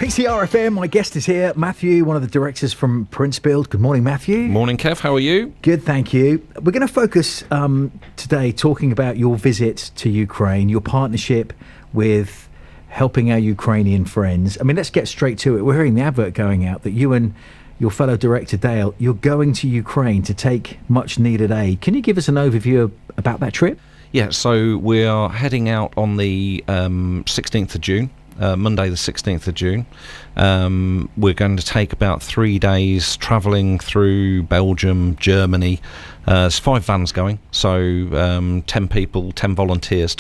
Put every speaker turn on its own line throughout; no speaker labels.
PCR FM, my guest is here, Matthew, one of the directors from Princebuild. Good morning, Matthew.
Morning, Kev. How are you?
Good, thank you. We're going to focus today talking about your visit to Ukraine, your partnership with helping our Ukrainian friends. I mean, let's get straight to it. We're hearing the advert going out that you and your fellow director, Dale, you're going to Ukraine to take much needed aid. Can you give us an overview about that trip?
Yeah, so we are heading out on the 16th of June. Monday the 16th of June. We're going to take about 3 days travelling through Belgium, Germany. There's 5 vans going, so 10 people, 10 volunteers,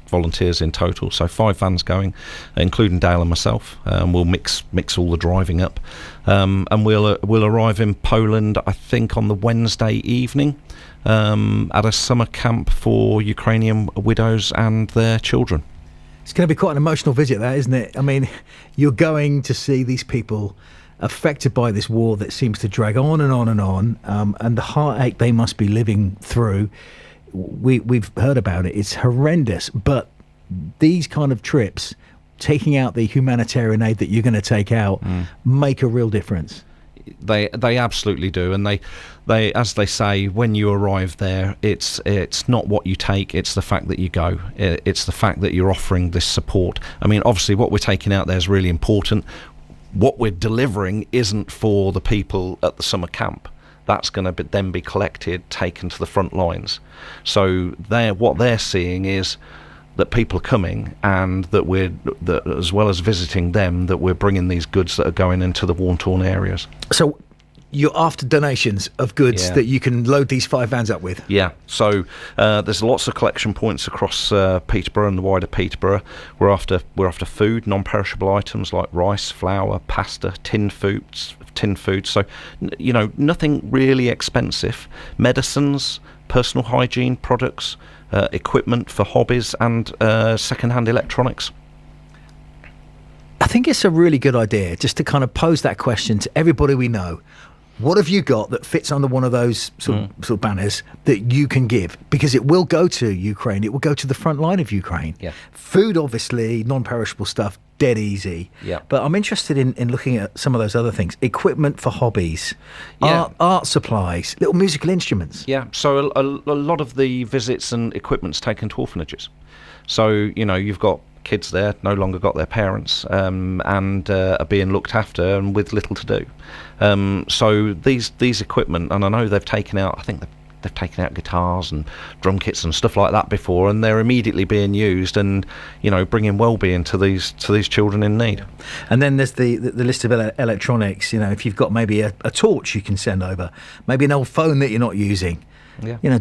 volunteers in total. So 5 vans going, including Dale and myself. We'll mix all the driving up, and we'll arrive in Poland, I think, on the Wednesday evening at a summer camp for Ukrainian widows and their children.
It's going to be quite an emotional visit, that, isn't it? I mean, you're going to see these people affected by this war that seems to drag on and on and on, and the heartache they must be living through. We've heard about it. It's horrendous. But these kind of trips, taking out the humanitarian aid that you're going to take out, make a real difference.
They absolutely do, and they as they say, when you arrive there, it's not what you take, it's the fact that you go. It's the fact that you're offering this support. I mean, obviously what we're taking out there is really important. What we're delivering isn't for the people at the summer camp. That's going to then be collected, taken to the front lines. So what they're seeing is that people are coming, and that as well as visiting them, that we're bringing these goods that are going into the war-torn areas. So
you're after donations of goods that you can load these 5 vans up with?
Yeah, so there's lots of collection points across Peterborough and the wider Peterborough. We're after food, non-perishable items like rice, flour, pasta, tin foods. So, nothing really expensive. Medicines, personal hygiene products, equipment for hobbies, and second-hand electronics.
I think it's a really good idea just to kind of pose that question to everybody we know. What have you got that fits under one of those sort of banners that you can give? Because it will go to Ukraine. It will go to the front line of Ukraine.
Yeah.
Food, obviously, non-perishable stuff, dead easy.
Yeah.
But I'm interested in looking at some of those other things. Equipment for hobbies, art supplies, little musical instruments.
Yeah, so a lot of the visits and equipment's taken to orphanages. So, you've got kids there, no longer got their parents, and are being looked after and with little to do. So these equipment, and I know they've taken out, I think they've taken out guitars and drum kits and stuff like that before, and they're immediately being used and, bringing well-being to these children in need.
And then there's the list of electronics. If you've got maybe a torch you can send over, maybe an old phone that you're not using, donate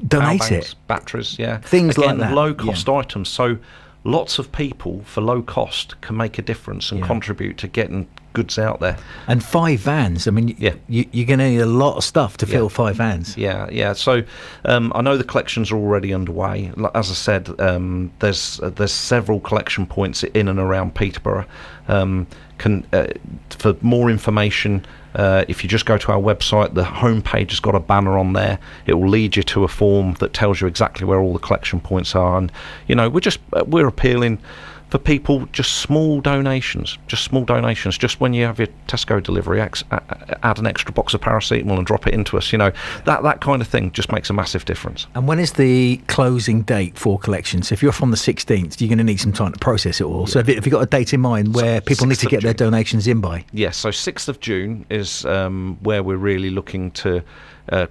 Power banks,
it.
Batteries,
Things like that.
Low-cost items. So lots of people for low cost can make a difference and contribute to getting goods out there. And
5 vans, I mean, you're going to need a lot of stuff to fill 5 vans.
Yeah. So I know the collections are already underway. As I said, there's several collection points in and around Peterborough. For more information, if you just go to our website, the homepage has got a banner on there. It will lead you to a form that tells you exactly where all the collection points are. And we're appealing for people, just small donations. Just when you have your Tesco delivery, add an extra box of paracetamol and drop it into us. That kind of thing just makes a massive difference.
And when is the closing date for collections? If you're from the 16th, you're going to need some time to process it all. Yeah. So have you got a date in mind where people need to get their donations in by?
Yes, so 6th of June is where we're really looking to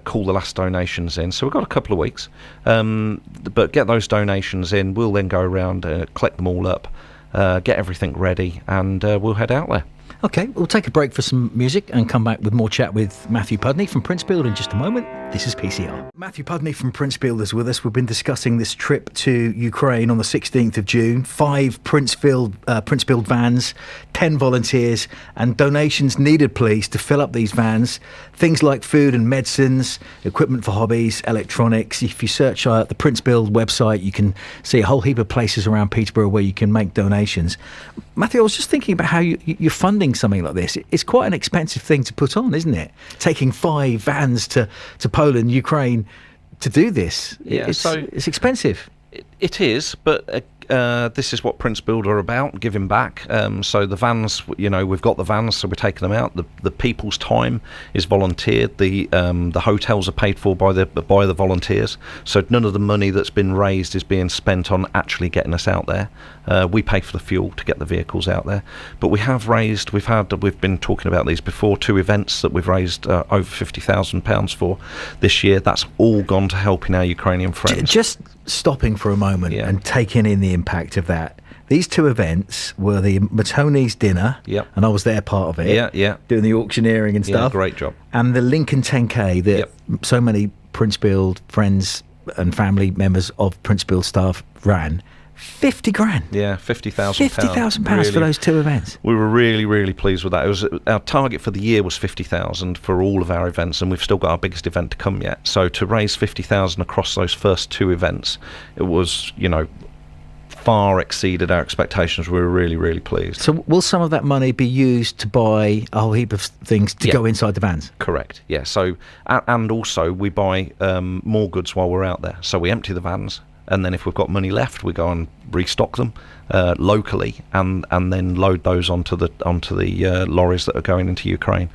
call the last donations in. So we've got a couple of weeks, but get those donations in. We'll then go around, collect them all up, get everything ready, and we'll head out there.
Okay, we'll take a break for some music and come back with more chat with Matthew Pudney from Princebuild in just a moment. This is PCR. Matthew Pudney from Princebuild is with us. We've been discussing this trip to Ukraine on the 16th of June. 5 Princebuild vans, 10 volunteers, and donations needed, please, to fill up these vans. Things like food and medicines, equipment for hobbies, electronics. If you search the Princebuild website, you can see a whole heap of places around Peterborough where you can make donations. Matthew, I was just thinking about how you're funding something like this. It's quite an expensive thing to put on, isn't it? Taking 5 vans to Poland, Ukraine, to do this.
Yeah,
it's expensive.
It is, but this is what Princebuild are about, giving back. So the vans, we've got the vans, so we're taking them out. The people's time is volunteered. The hotels are paid for by the volunteers. So none of the money that's been raised is being spent on actually getting us out there. We pay for the fuel to get the vehicles out there. But we've been talking about these before, 2 events that we've raised over £50,000 for this year. That's all gone to helping our Ukrainian friends.
Just stopping for a moment and taking in the impact of that. These 2 events were the Matoni's dinner, and I was there part of it, doing the auctioneering and stuff.
Great job.
And the Lincoln 10K that so many Princebuild friends and family members of Princebuild staff ran. 50 grand.
Yeah, £50,000.
£50,000 for those 2 events.
We were really, really pleased with that. It was our target for the year was 50,000 for all of our events, and we've still got our biggest event to come yet. So to raise 50,000 across those first 2 events, it was, far exceeded our expectations. We were really, really pleased.
So will some of that money be used to buy a whole heap of things to go inside the vans?
Correct. Yeah. So and also we buy more goods while we're out there. So we empty the vans. And then if we've got money left, we go and restock them locally, and then load those onto the lorries that are going into Ukraine.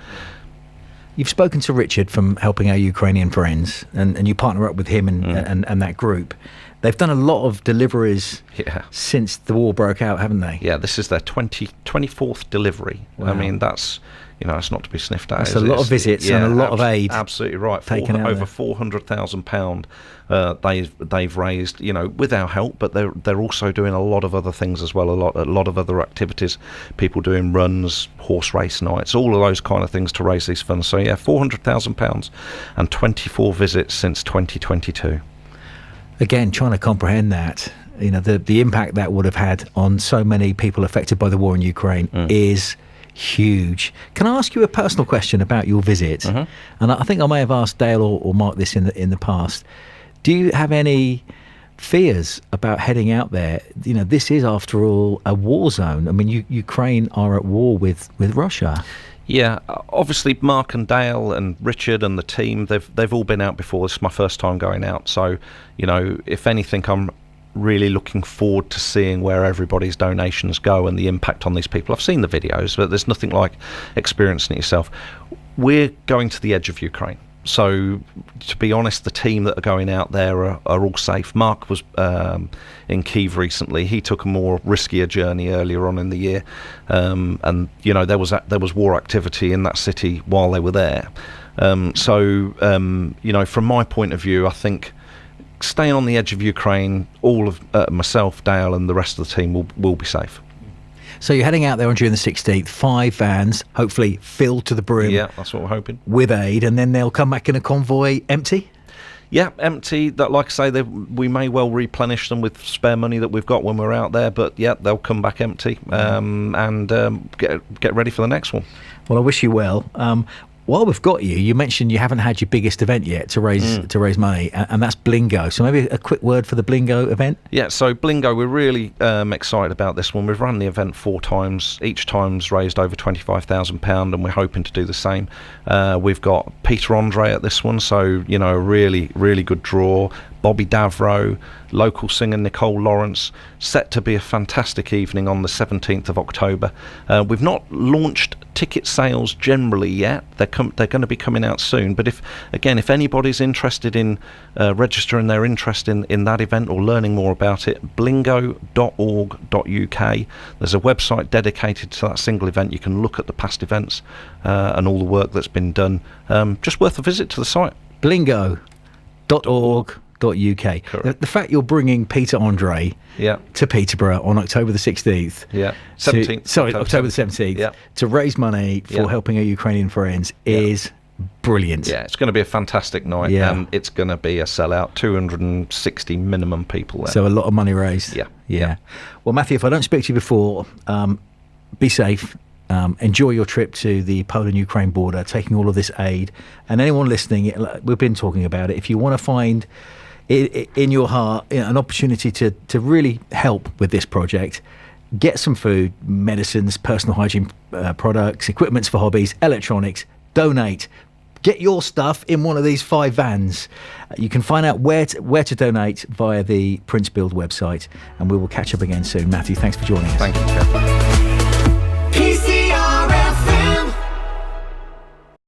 You've spoken to Richard from Helping Our Ukrainian Friends, and you partner up with him and that group. They've done a lot of deliveries since the war broke out, haven't they?
Yeah, this is their 24th delivery. Wow. I mean, that's it's not to be sniffed at.
That's a lot of visits and a lot of aid.
Absolutely right. Over £400,000 they've raised, with our help, but they're also doing a lot of other things as well. A lot of other activities. People doing runs, horse race nights, all of those kind of things to raise these funds. So yeah, £400,000 and 24 visits since 2022. Again,
trying to comprehend that. The impact that would have had on so many people affected by the war in Ukraine is huge. Can I ask you a personal question about your visit? And I think I may have asked Dale or Mark this in the past. Do you have any fears about heading out there? This is, after all, a war zone. I mean, Ukraine are at war with Russia.
Yeah, obviously Mark and Dale and Richard and the team, they've all been out before. This is my first time going out. So, if anything, I'm really looking forward to seeing where everybody's donations go and the impact on these people. I've seen the videos, but there's nothing like experiencing it yourself. We're going to the edge of Ukraine. So, to be honest, the team that are going out there are all safe. Mark was in Kyiv recently. He took a more riskier journey earlier on in the year, and there was war activity in that city while they were there. From my point of view, I think staying on the edge of Ukraine, all of myself, Dale, and the rest of the team will be safe.
So you're heading out there on June the 16th, 5 vans, hopefully filled to the brim.
Yeah, that's what we're hoping.
With aid, and then they'll come back in a convoy empty?
Yeah, empty. That, like I say, we may well replenish them with spare money that we've got when we're out there, but yeah, they'll come back empty and get ready for the next one.
Well, I wish you well. While we've got you, you mentioned you haven't had your biggest event yet to raise money, and that's Blingo. So maybe a quick word for the Blingo event?
Yeah, so Blingo, we're really excited about this one. We've run the event 4 times. Each time's raised over £25,000, and we're hoping to do the same. We've got Peter Andre at this one, so, a really, really good draw. Bobby Davro, local singer Kev Lawrence, set to be a fantastic evening on the 17th of October. We've not launched ticket sales generally yet. They're going to be coming out soon. But if anybody's interested in registering their interest in that event or learning more about it, blingo.org.uk. There's a website dedicated to that single event. You can look at the past events and all the work that's been done. Just worth a visit to the site.
Blingo.org.uk. The fact you're bringing Peter Andre to Peterborough on October the 16th, October the 17th, to raise money for Helping Our Ukrainian Friends is brilliant.
Yeah, it's going to be a fantastic night, and it's going to be a sellout. 260 minimum people there.
So a lot of money raised.
Yeah.
Well, Matthew, if I don't speak to you before, be safe. Enjoy your trip to the Poland-Ukraine border, taking all of this aid. And anyone listening, we've been talking about it. If you want to find in your heart an opportunity to really help with this project, get some food, medicines, personal hygiene products, equipments for hobbies, electronics, donate. get your stuff in one of these 5 vans. You can find out where to donate via the Princebuild website, and we will catch up again soon. Matthew, thanks for joining us.
Thank you, Kev.